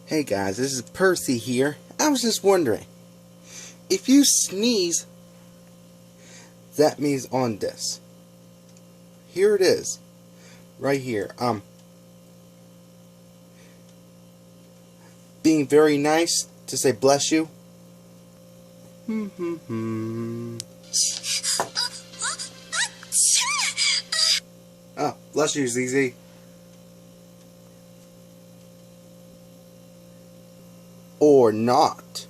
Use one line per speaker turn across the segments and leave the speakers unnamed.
Hey guys, this is Percy here. I was just wondering, if you sneeze, that means on this. Here it is. Right here. Being very nice to say bless you. Oh, bless you, Cici. Or not.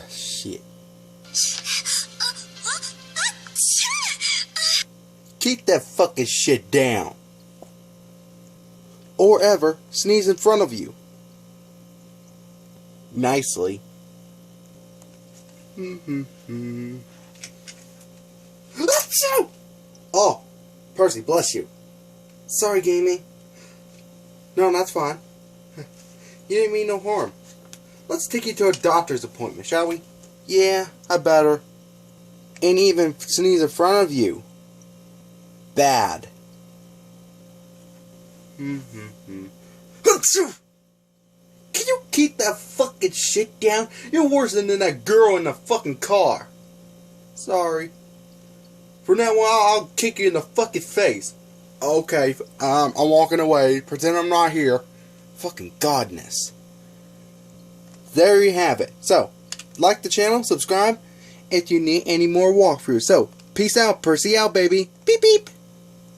Shit. Keep that fucking shit down. Or ever sneeze in front of you. Nicely. Oh, Percy, bless you. Sorry, Gaming. No, that's fine. You didn't mean no harm. Let's take you to a doctor's appointment, shall we? Yeah, I better. And even sneeze in front of you. Bad. Can you keep that fucking shit down? You're worse than that girl in the fucking car. Sorry. From now on, I'll kick you in the fucking face. Okay, I'm walking away. Pretend I'm not here. Fucking godness. There you have it. So, like the channel, subscribe if you need any more walkthroughs. So, peace out, Percy out, baby. Beep beep.